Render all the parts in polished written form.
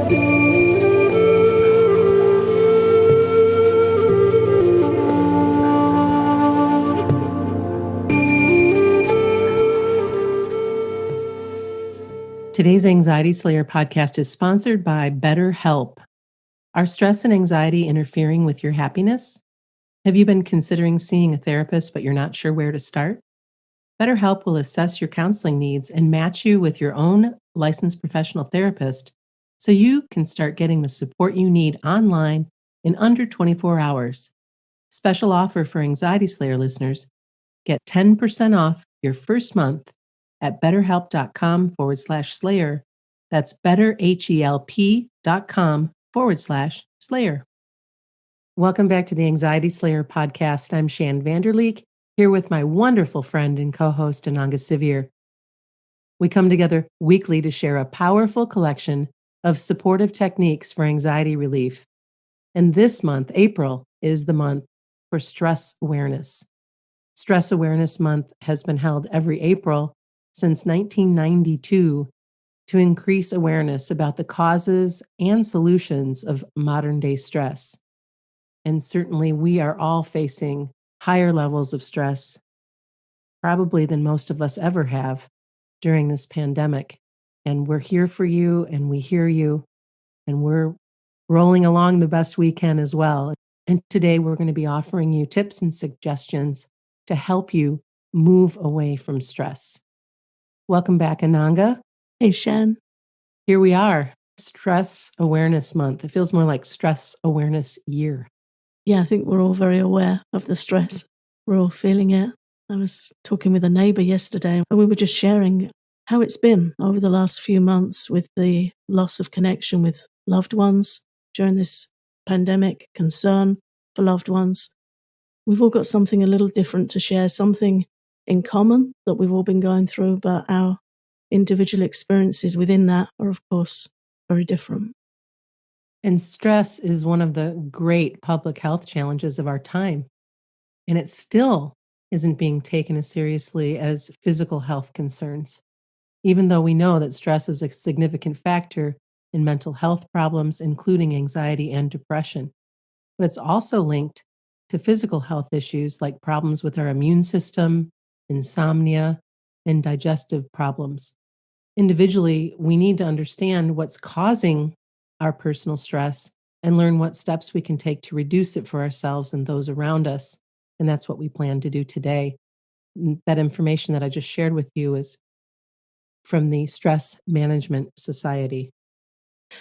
Today's Anxiety Slayer podcast is sponsored by BetterHelp. Are stress and anxiety interfering with your happiness? Have you been considering seeing a therapist, but you're not sure where to start? BetterHelp will assess your counseling needs and match you with your own licensed professional therapist so you can start getting the support you need online in under 24 hours. Special offer for Anxiety Slayer listeners. Get 10% off your first month at betterhelp.com/slayer. That's betterhelp.com/slayer. Welcome back to the Anxiety Slayer podcast. I'm Shan Vanderleek, here with my wonderful friend and co-host Ananga Sivir. We come together weekly to share a powerful collection of supportive techniques for anxiety relief. And this month, April, is the month for stress awareness. Stress Awareness Month has been held every April since 1992 to increase awareness about the causes and solutions of modern-day stress. And certainly we are all facing higher levels of stress, probably than most of us ever have during this pandemic. And we're here for you, and we hear you, and we're rolling along the best we can as well. And today we're going to be offering you tips and suggestions to help you move away from stress. Welcome back, Ananga. Hey, Shan. Here we are, Stress Awareness Month. It feels more like Stress Awareness Year. Yeah, I think we're all very aware of the stress. We're all feeling it. I was talking with a neighbour yesterday, and we were just sharing how it's been over the last few months with the loss of connection with loved ones during this pandemic, concern for loved ones. We've all got something a little different to share, something in common that we've all been going through, but our individual experiences within that are, of course, very different. And stress is one of the great public health challenges of our time. And it still isn't being taken as seriously as physical health concerns, even though we know that stress is a significant factor in mental health problems, including anxiety and depression. But it's also linked to physical health issues like problems with our immune system, insomnia, and digestive problems. Individually, we need to understand what's causing our personal stress and learn what steps we can take to reduce it for ourselves and those around us. And that's what we plan to do today. That information that I just shared with you is from the Stress Management Society.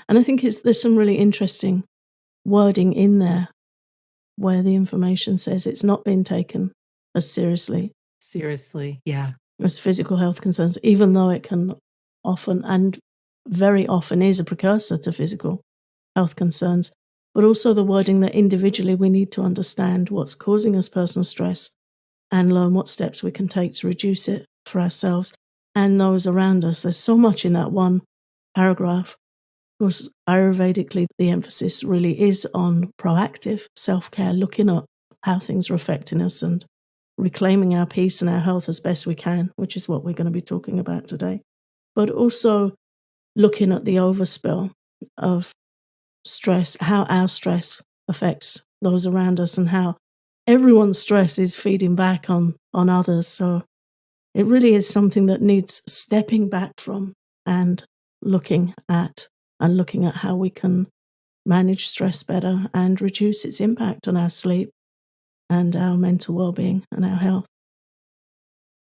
And I think there's some really interesting wording in there where the information says it's not being taken as seriously. Seriously, yeah. As physical health concerns, even though it can often and very often is a precursor to physical health concerns, but also the wording that individually we need to understand what's causing us personal stress and learn what steps we can take to reduce it for ourselves and those around us. There's so much in that one paragraph. Of course, Ayurvedically, the emphasis really is on proactive self-care, looking at how things are affecting us and reclaiming our peace and our health as best we can, which is what we're going to be talking about today. But also looking at the overspill of stress, how our stress affects those around us and how everyone's stress is feeding back on others. So it really is something that needs stepping back from and looking at how we can manage stress better and reduce its impact on our sleep and our mental well-being and our health.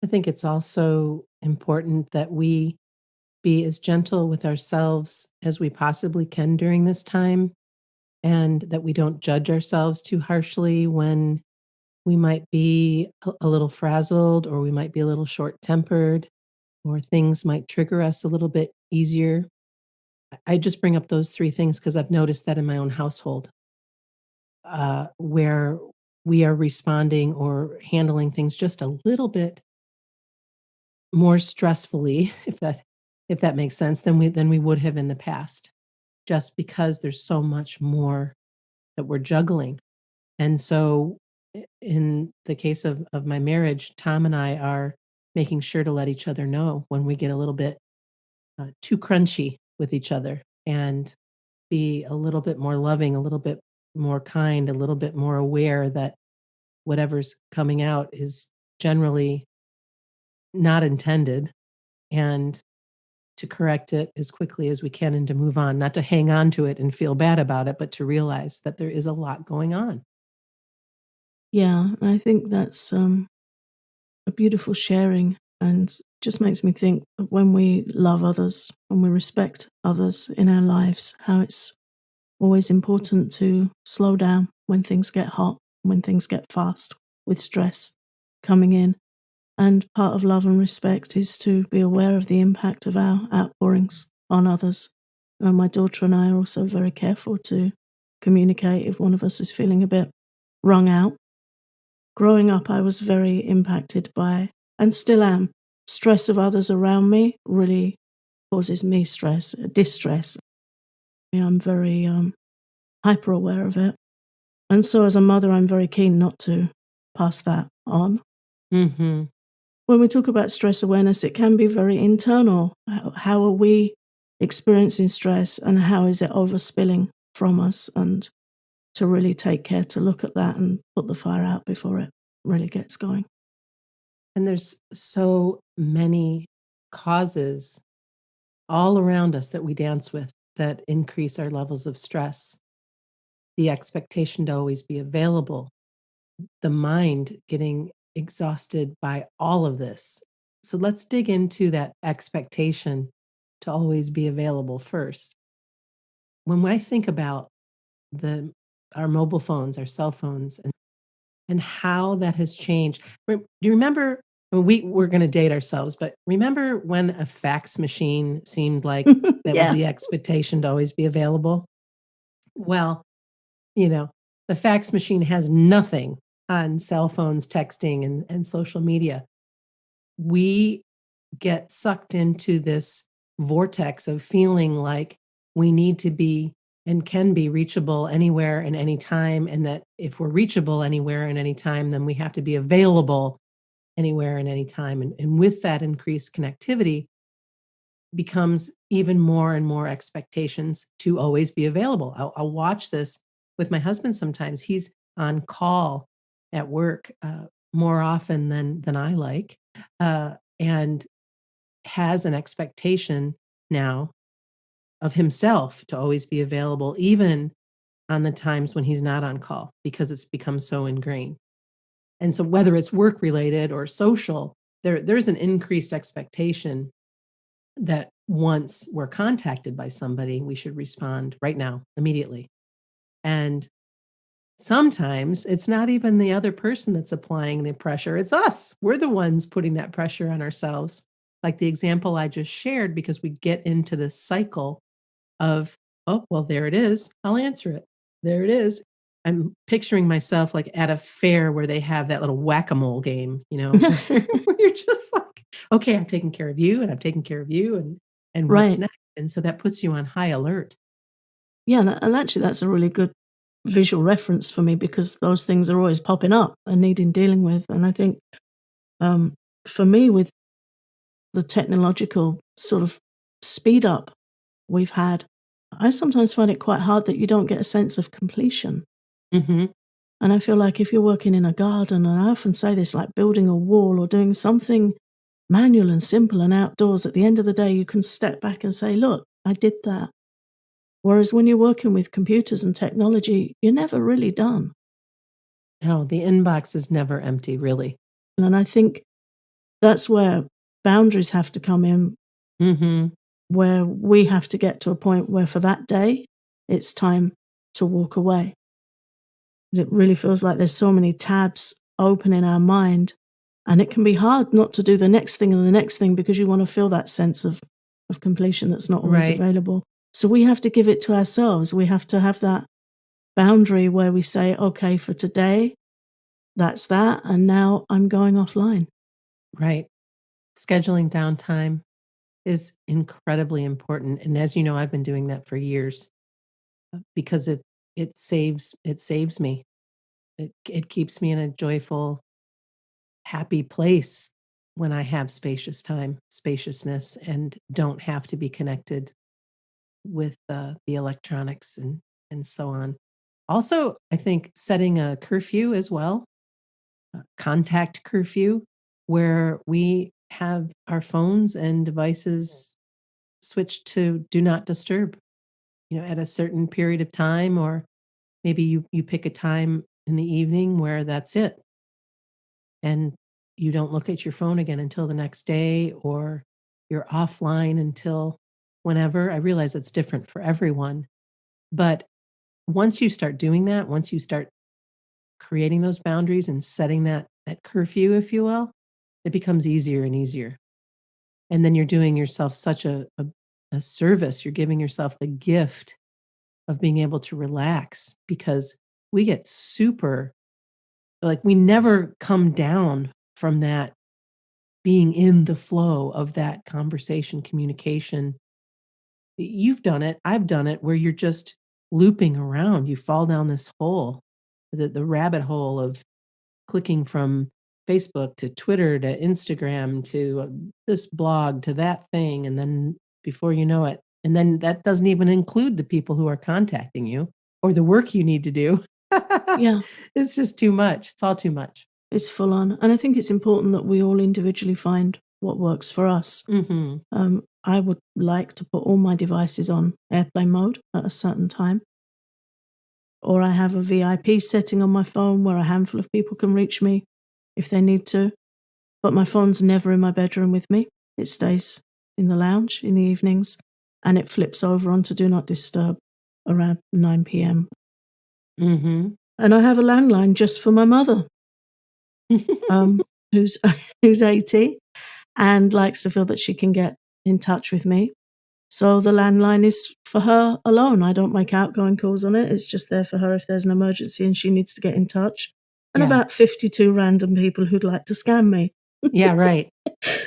I think it's also important that we be as gentle with ourselves as we possibly can during this time, and that we don't judge ourselves too harshly when we might be a little frazzled, or we might be a little short-tempered, or things might trigger us a little bit easier. I just bring up those three things because I've noticed that in my own household, where we are responding or handling things just a little bit more stressfully, if that makes sense, than we would have in the past, just because there's so much more that we're juggling. And so in the case of my marriage, Tom and I are making sure to let each other know when we get a little bit too crunchy with each other. And be a little bit more loving, a little bit more kind, a little bit more aware that whatever's coming out is generally not intended, and to correct it as quickly as we can and to move on, not to hang on to it and feel bad about it, but to realize that there is a lot going on. Yeah, and I think that's a beautiful sharing and just makes me think of when we love others and we respect others in our lives, how it's always important to slow down when things get hot, when things get fast with stress coming in. And part of love and respect is to be aware of the impact of our outpourings on others. And my daughter and I are also very careful to communicate if one of us is feeling a bit wrung out. Growing up, I was very impacted by, and still am, stress of others around me really causes me stress, distress. I'm very hyper aware of it. And so, as a mother, I'm very keen not to pass that on. Mhm. When we talk about stress awareness, it can be very internal. How are we experiencing stress and how is it overspilling from us? And to really take care to look at that and put the fire out before it really gets going. And there's so many causes all around us that we dance with that increase our levels of stress. The expectation to always be available, the mind getting exhausted by all of this. So let's dig into that expectation to always be available first. When I think about the our mobile phones, our cell phones, and how that has changed. Do you remember? I mean, we're going to date ourselves, but remember when a fax machine seemed like that was Yeah. the expectation to always be available? Well, you know, the fax machine has nothing on cell phones, texting, and social media. We get sucked into this vortex of feeling like we need to be and can be reachable anywhere and anytime. And that if we're reachable anywhere and anytime, then we have to be available anywhere and anytime. And with that increased connectivity becomes even more and more expectations to always be available. I'll watch this with my husband sometimes. He's on call at work more often than I like. And has an expectation now of himself to always be available, even on the times when he's not on call, because it's become so ingrained. And so, whether it's work related or social, there's an increased expectation that once we're contacted by somebody, we should respond right now, immediately. And sometimes it's not even the other person that's applying the pressure, it's us. We're the ones putting that pressure on ourselves. Like the example I just shared, because we get into this cycle of, oh, well, there it is. I'll answer it. There it is. I'm picturing myself like at a fair where they have that little whack-a-mole game, where you're just like, okay, I'm taking care of you and I'm taking care of you and what's Right. next? And so that puts you on high alert. Yeah, and actually, that's a really good visual reference for me because those things are always popping up and needing dealing with. And I think um, for me, with the technological sort of speed up we've had, I sometimes find it quite hard that you don't get a sense of completion. Mhm. And I feel like if you're working in a garden, and I often say this, like building a wall or doing something manual and simple and outdoors, at the end of the day, you can step back and say, look, I did that. Whereas when you're working with computers and technology, you're never really done. Oh, the inbox is never empty, really. And I think that's where boundaries have to come in, Mhm. where we have to get to a point where for that day, it's time to walk away. It really feels like there's so many tabs open in our mind, and it can be hard not to do the next thing and the next thing because you want to feel that sense of completion that's not always Right, available. So we have to give it to ourselves. We have to have that boundary where we say, okay, for today, that's that, and now I'm going offline. right. Scheduling downtime is incredibly important, and as you know, I've been doing that for years, because it saves me. It keeps me in a joyful, happy place when I have spacious time, spaciousness, and don't have to be connected with the electronics and so on. Also, I think setting a curfew as well, a contact curfew, where we have our phones and devices switched to do not disturb, at a certain period of time, or maybe you pick a time in the evening where that's it, and you don't look at your phone again until the next day, or you're offline until whenever. I realize it's different for everyone, but once you start doing that, once you start creating those boundaries and setting that curfew, if you will, it becomes easier and easier. And then you're doing yourself such a service. You're giving yourself the gift of being able to relax, because we get super, like, we never come down from that being in the flow of that conversation, communication. You've done it, I've done it, where you're just looping around. You fall down this hole, the rabbit hole of clicking from Facebook to Twitter to Instagram to this blog to that thing, and then before you know it, and then that doesn't even include the people who are contacting you or the work you need to do. Yeah, It's just too much. It's all too much. it's full on. And I think it's important that we all individually find what works for us. Mhm. I would like to put all my devices on airplane mode at a certain time, or I have a VIP setting on my phone where a handful of people can reach me if they need to. But my phone's never in my bedroom with me. It stays in the lounge in the evenings, and it flips over onto Do Not Disturb around 9 p.m. Mhm. And I have a landline just for my mother, um, who's who's 80 and likes to feel that she can get in touch with me. So the landline is for her alone. I don't make outgoing calls on it. It's just there for her if there's an emergency and she needs to get in touch. And Yeah. about 52 random people who'd like to scam me. Yeah, right.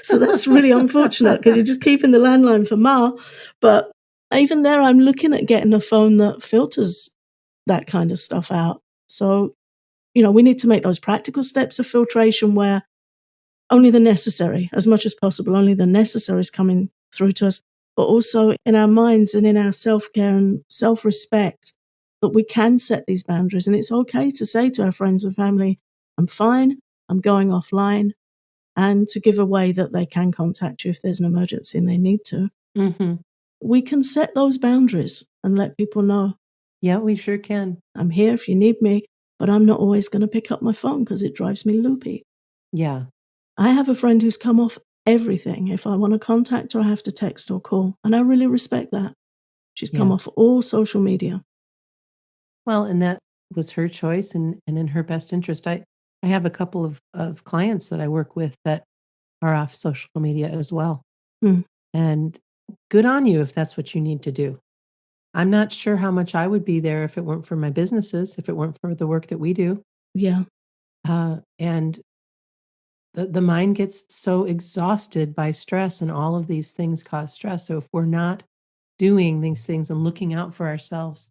So that's really unfortunate because you're just keeping the landline for Ma. But even there, I'm looking at getting a phone that filters that kind of stuff out. So, we need to make those practical steps of filtration where only the necessary, as much as possible, only the necessary is coming through to us, but also in our minds and in our self-care and self-respect that we can set these boundaries. And it's okay to say to our friends and family, I'm fine, I'm going offline, and to give a way that they can contact you if there's an emergency and they need to. Mhm. We can set those boundaries and let people know, Yeah, we sure can. I'm here if you need me, but I'm not always going to pick up my phone because it drives me loopy. Yeah. I have a friend who's come off everything. If I want to contact her, I have to text or call. And I really respect that. She's come Yeah. off all social media. Well, and that was her choice, and in her best interest. I have a couple of clients that I work with that are off social media as well. Hmm. And good on you if that's what you need to do. I'm not sure how much I would be there if it weren't for my businesses, if it weren't for the work that we do. Yeah. And the mind gets so exhausted by stress, and all of these things cause stress. So if we're not doing these things and looking out for ourselves,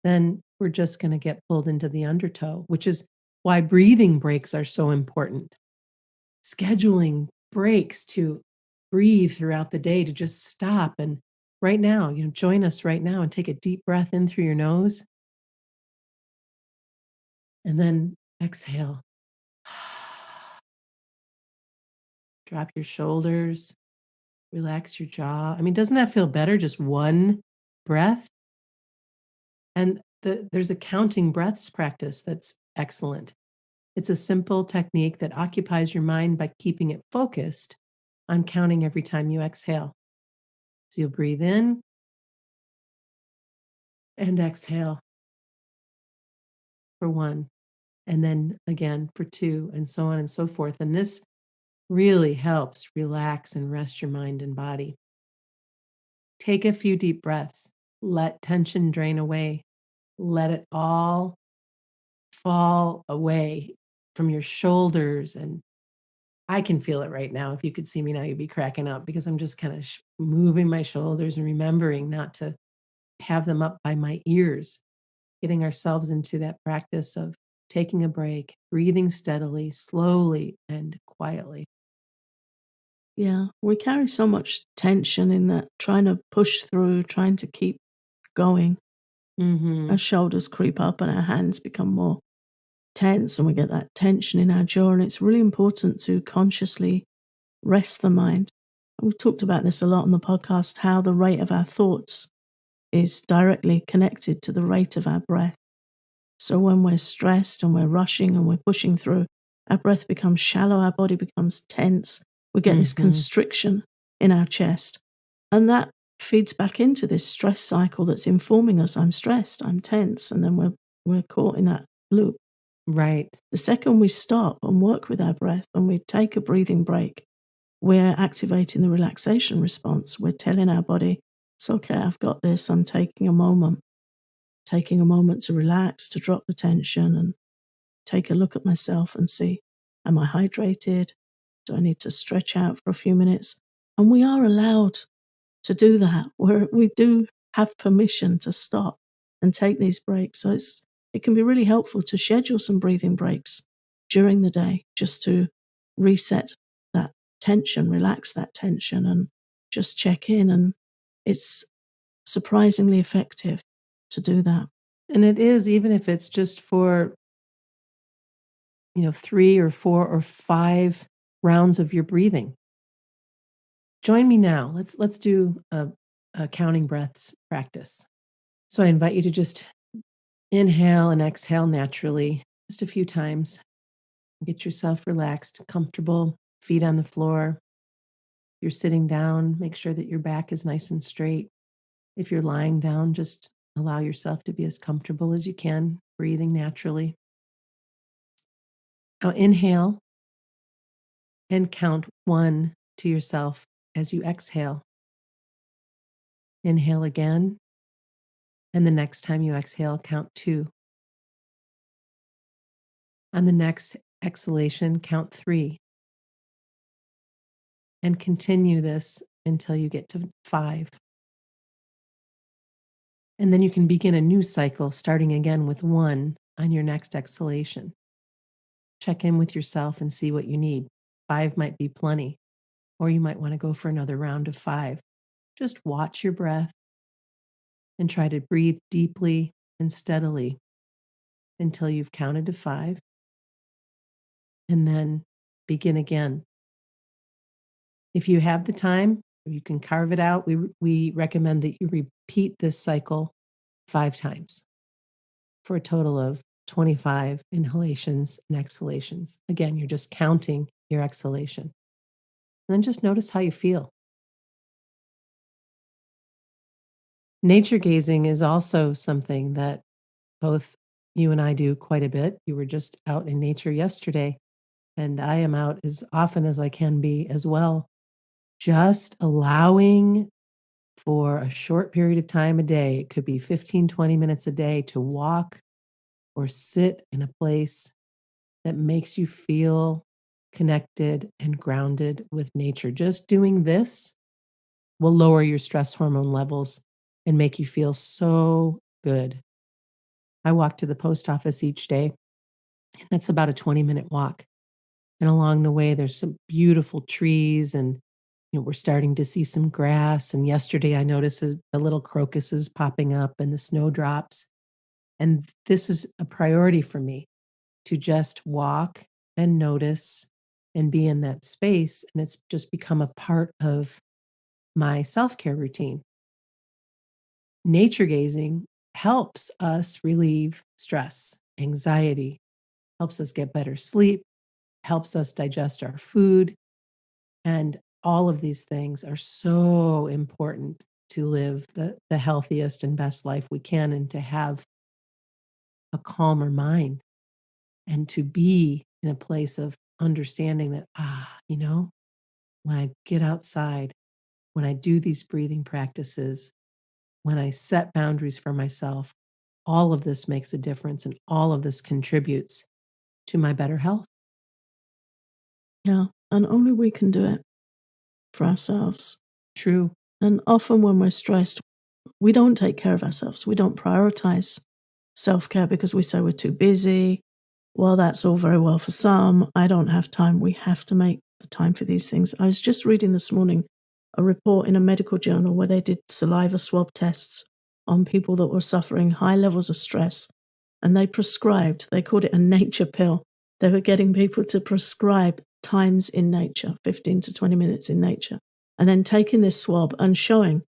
then we're just going to get pulled into the undertow, which is why breathing breaks are so important. Scheduling breaks to breathe throughout the day, to just stop and right now, join us right now and take a deep breath in through your nose and then exhale. Drop your shoulders, relax your jaw. I mean, doesn't that feel better? Just one breath. And there's a counting breaths practice that's excellent. It's a simple technique that occupies your mind by keeping it focused on counting every time you exhale. So you'll breathe in and exhale for one, and then again for two, and so on and so forth. And this really helps relax and rest your mind and body. Take a few deep breaths, let tension drain away, let it all fall away from your shoulders. And I can feel it right now. If you could see me now, you'd be cracking up because I'm just kind of moving my shoulders and remembering not to have them up by my ears, getting ourselves into that practice of taking a break, breathing steadily, slowly, and quietly. Yeah, we carry so much tension in that, trying to push through, trying to keep going. Mm-hmm. Our shoulders creep up and our hands become more tense, and we get that tension in our jaw. And it's really important to consciously rest the mind. We've talked about this a lot on the podcast, how the rate of our thoughts is directly connected to the rate of our breath. So when we're stressed and we're rushing and we're pushing through, our breath becomes shallow, our body becomes tense. We get this Mm-hmm. constriction in our chest. And that feeds back into this stress cycle that's informing us, I'm stressed, I'm tense, and then we're caught in that loop. Right. The second we stop and work with our breath and we take a breathing break, we're activating the relaxation response. We're telling our body, it's okay, I've got this. I'm taking a moment to relax, to drop the tension and take a look at myself and see, am I hydrated? Do I need to stretch out for a few minutes? And we are allowed to do that. We do have permission to stop and take these breaks. So it can be really helpful to schedule some breathing breaks during the day just to reset that tension, relax that tension, and just check in. And it's surprisingly effective to do that. And it is, even if it's just for, 3 or 4 or 5 rounds of your breathing. Join me now. Let's do a counting breaths practice. So I invite you to just inhale and exhale naturally, just a few times. Get yourself relaxed, comfortable, feet on the floor. If you're sitting down, make sure that your back is nice and straight. If you're lying down, just allow yourself to be as comfortable as you can, breathing naturally. Now inhale and count 1 to yourself as you exhale. Inhale again, and the next time you exhale, count 2. On the next exhalation, count 3. And continue this until you get to 5. And then you can begin a new cycle, starting again with 1 on your next exhalation. Check in with yourself and see what you need. 5 might be plenty, or you might want to go for another round of 5. Just watch your breath and try to breathe deeply and steadily until you've counted to 5, and then begin again. If you have the time, you can carve it out. We recommend that you repeat this cycle 5 times for a total of 25 inhalations and exhalations. Again, you're just counting your exhalation. And then just notice how you feel. Nature gazing is also something that both you and I do quite a bit. You were just out in nature yesterday, and I am out as often as I can be as well. Just allowing for a short period of time a day, it could be 15, 20 minutes a day, to walk or sit in a place that makes you feel connected and grounded with nature. Just doing this will lower your stress hormone levels and make you feel so good. I walk to the post office each day, and that's about a 20-minute walk. And along the way, there's some beautiful trees, and we're starting to see some grass. And yesterday, I noticed the little crocuses popping up and the snowdrops. And this is a priority for me, to just walk and notice and be in that space. And it's just become a part of my self care routine. Nature gazing helps us relieve stress, anxiety, helps us get better sleep, helps us digest our food. And all of these things are so important to live the healthiest and best life we can, and to have a calmer mind, and to be in a place of understanding that, when I get outside, when I do these breathing practices, when I set boundaries for myself, all of this makes a difference, and all of this contributes to my better health. Yeah, and only we can do it for ourselves. True. And often when we're stressed, we don't take care of ourselves. We don't prioritize self-care because we say we're too busy. Well, that's all very well for some. I don't have time. We have to make the time for these things. I was just reading this morning a report in a medical journal where they did saliva swab tests on people that were suffering high levels of stress, and they called it a nature pill. They were getting people to prescribe times in nature, 15 to 20 minutes in nature, and then taking this swab and showing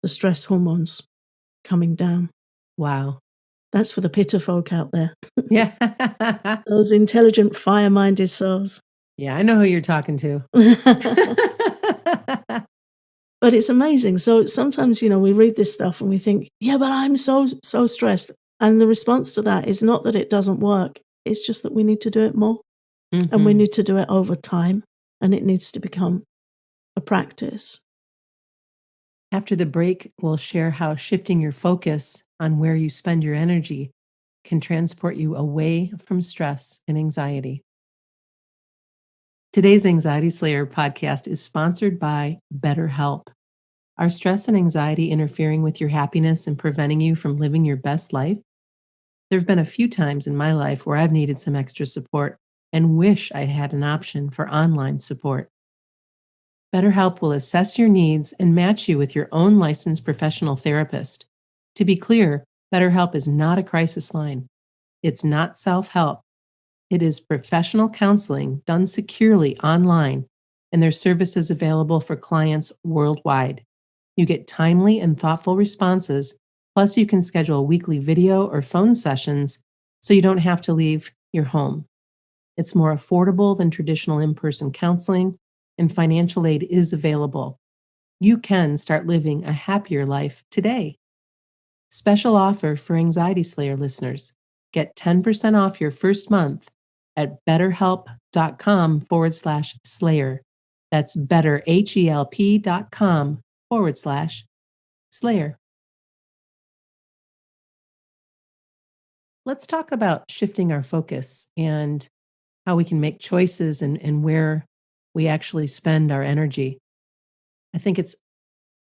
the stress hormones coming down. Wow. That's for the pitta folk out there. Yeah. Those intelligent, fire-minded souls. Yeah, I know who you're talking to. But it's amazing. So sometimes, we read this stuff and we think, yeah, but I'm so stressed. And the response to that is not that it doesn't work. It's just that we need to do it more. And we need to do it over time. And it needs to become a practice. After the break, we'll share how shifting your focus on where you spend your energy can transport you away from stress and anxiety. Today's Anxiety Slayer podcast is sponsored by BetterHelp. Are stress and anxiety interfering with your happiness and preventing you from living your best life? There have been a few times in my life where I've needed some extra support and wish I had an option for online support. BetterHelp will assess your needs and match you with your own licensed professional therapist. To be clear, BetterHelp is not a crisis line. It's not self-help. It is professional counseling done securely online, and their service is available for clients worldwide. You get timely and thoughtful responses, plus you can schedule weekly video or phone sessions so you don't have to leave your home. It's more affordable than traditional in-person counseling, and financial aid is available. You can start living a happier life today. Special offer for Anxiety Slayer listeners. Get 10% off your first month at betterhelp.com/slayer. That's betterhelp.com/slayer. Let's talk about shifting our focus and how we can make choices and where we actually spend our energy. I think it's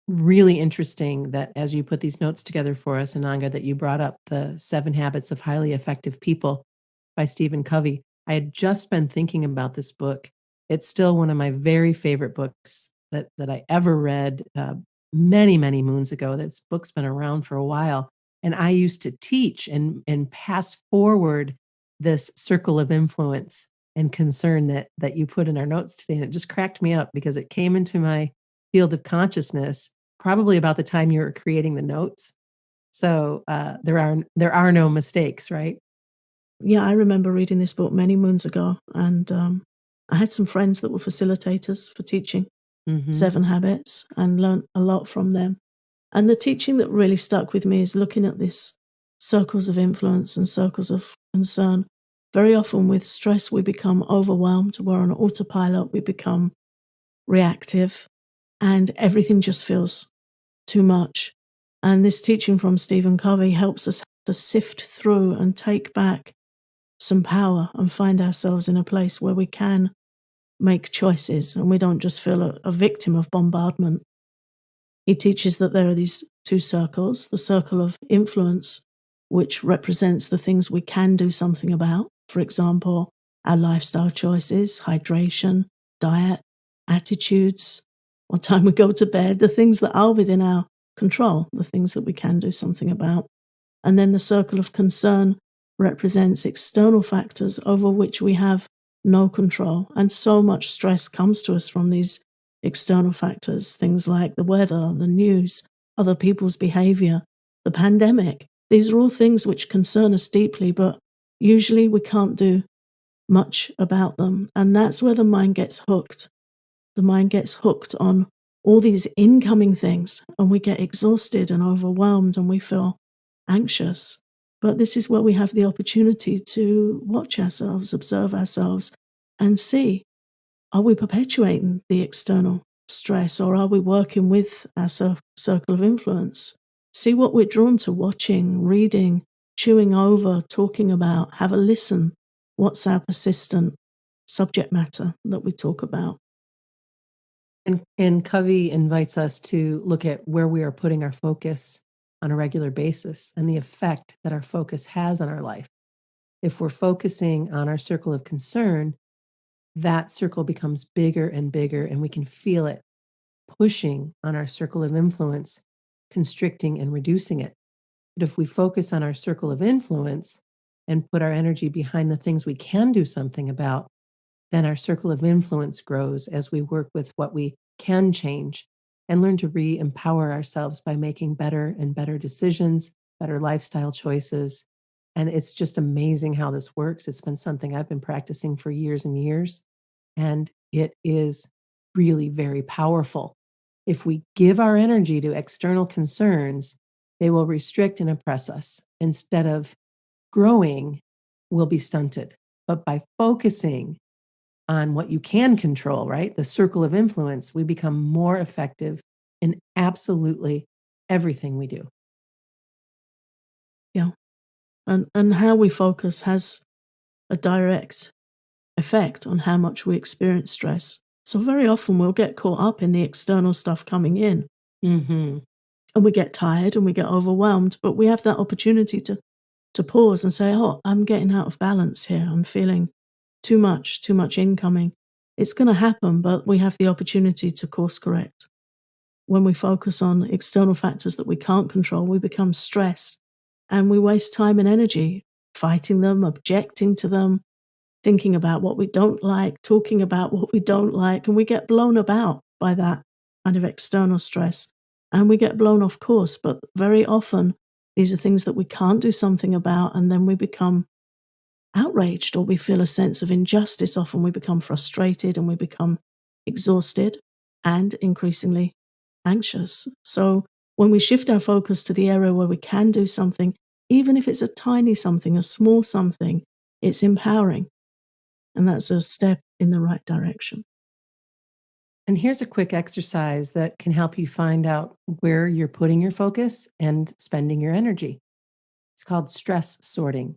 really interesting that as you put these notes together for us, Ananga, that you brought up the 7 Habits of Highly Effective People by Stephen Covey. I had just been thinking about this book. It's still one of my very favorite books that I ever read many, many moons ago. This book's been around for a while. And I used to teach and pass forward this circle of influence and concern that you put in our notes today. And it just cracked me up because it came into my field of consciousness probably about the time you were creating the notes. So there are no mistakes, right? Yeah, I remember reading this book many moons ago, and I had some friends that were facilitators for teaching 7 Habits and learned a lot from them. And the teaching that really stuck with me is looking at this circles of influence and circles of concern. Very often with stress, we become overwhelmed. We're on autopilot. We become reactive, and everything just feels too much. And this teaching from Stephen Covey helps us to sift through and take back some power and find ourselves in a place where we can make choices and we don't just feel a victim of bombardment. He teaches that there are these 2 circles, the circle of influence, which represents the things we can do something about. For example, our lifestyle choices, hydration, diet, attitudes, what time we go to bed, the things that are within our control, the things that we can do something about. And then the circle of concern represents external factors over which we have no control. And so much stress comes to us from these external factors, things like the weather, the news, other people's behavior, the pandemic. These are all things which concern us deeply, but usually we can't do much about them. And that's where the mind gets hooked. The mind gets hooked on all these incoming things, and we get exhausted and overwhelmed and we feel anxious. But this is where we have the opportunity to watch ourselves, observe ourselves, and see, are we perpetuating the external stress, or are we working with our circle of influence? See what we're drawn to watching, reading, chewing over, talking about, have a listen. What's our persistent subject matter that we talk about? And Covey invites us to look at where we are putting our focus on a regular basis and the effect that our focus has on our life. If we're focusing on our circle of concern, that circle becomes bigger and bigger, and we can feel it pushing on our circle of influence, constricting and reducing it. But if we focus on our circle of influence and put our energy behind the things we can do something about, then our circle of influence grows as we work with what we can change and learn to re empower ourselves by making better and better decisions, better lifestyle choices. And it's just amazing how this works. It's been something I've been practicing for years and years, and it is really very powerful. If we give our energy to external concerns, they will restrict and oppress us. Instead of growing, we'll be stunted. But by focusing on what you can control, right? The circle of influence, we become more effective in absolutely everything we do. Yeah. And how we focus has a direct effect on how much we experience stress. So very often we'll get caught up in the external stuff coming in Mm-hmm. and we get tired and we get overwhelmed, but we have that opportunity to pause and say, oh, I'm getting out of balance here. I'm feeling too much incoming. It's going to happen, but we have the opportunity to course correct. When we focus on external factors that we can't control, we become stressed and we waste time and energy fighting them, objecting to them, thinking about what we don't like, talking about what we don't like, and we get blown about by that kind of external stress and we get blown off course. But very often, these are things that we can't do something about, and then we become outraged or we feel a sense of injustice. Often we become frustrated and we become exhausted and increasingly anxious. So when we shift our focus to the area where we can do something, even if it's a tiny something, a small something, it's empowering. And that's a step in the right direction. And here's a quick exercise that can help you find out where you're putting your focus and spending your energy. It's called stress sorting.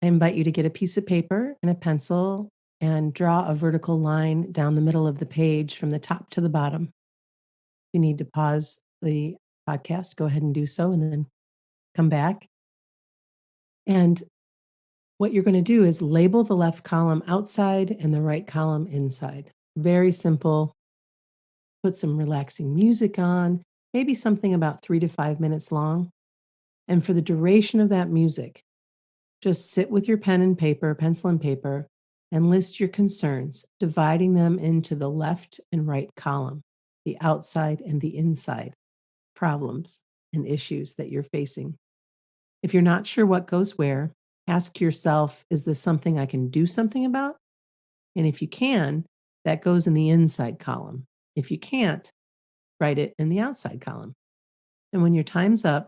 I invite you to get a piece of paper and a pencil and draw a vertical line down the middle of the page from the top to the bottom. If you need to pause the podcast, go ahead and do so and then come back. And what you're going to do is label the left column outside and the right column inside. Very simple. Put some relaxing music on, maybe something about 3 to 5 minutes long. And for the duration of that music, just sit with your pen and paper, pencil and paper, and list your concerns, dividing them into the left and right column, the outside and the inside problems and issues that you're facing. If you're not sure what goes where, ask yourself, is this something I can do something about? And if you can, that goes in the inside column. If you can't, write it in the outside column. And when your time's up,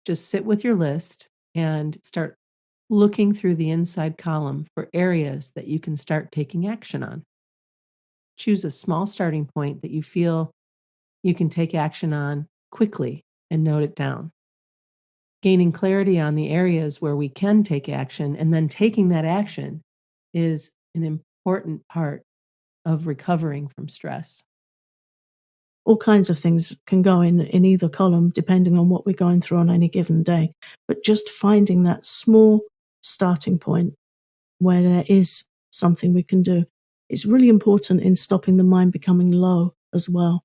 just sit with your list and start looking through the inside column for areas that you can start taking action on. Choose a small starting point that you feel you can take action on quickly and note it down. Gaining clarity on the areas where we can take action and then taking that action is an important part of recovering from stress. All kinds of things can go in either column depending on what we're going through on any given day. But just finding that small starting point where there is something we can do is really important in stopping the mind becoming low as well.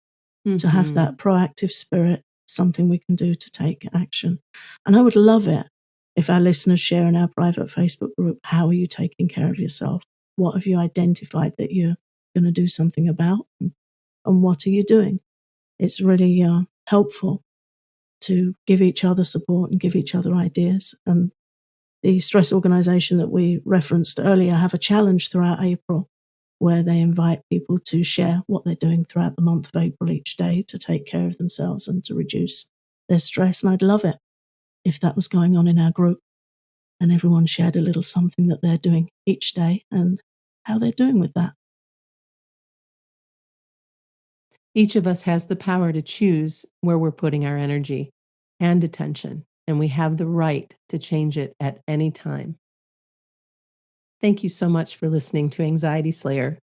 To have that proactive spirit, something we can do to take action. And I would love it if our listeners share in our private Facebook group, how are you taking care of yourself? What have you identified that you're going to do something about? And what are you doing? It's really helpful to give each other support and give each other ideas. And the stress organization that we referenced earlier have a challenge throughout April where they invite people to share what they're doing throughout the month of April each day to take care of themselves and to reduce their stress. And I'd love it if that was going on in our group and everyone shared a little something that they're doing each day and how they're doing with that. Each of us has the power to choose where we're putting our energy and attention, and we have the right to change it at any time. Thank you so much for listening to Anxiety Slayer.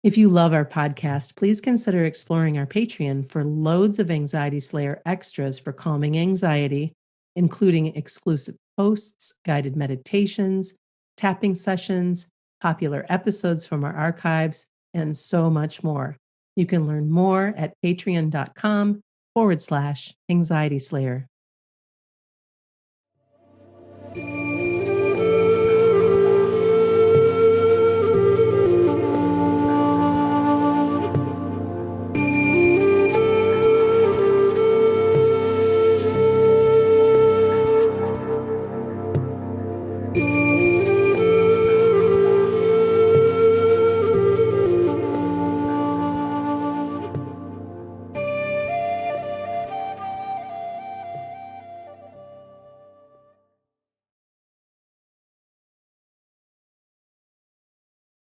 If you love our podcast, please consider exploring our Patreon for loads of Anxiety Slayer extras for calming anxiety, including exclusive posts, guided meditations, tapping sessions, popular episodes from our archives, and so much more. You can learn more at patreon.com/anxietyslayer.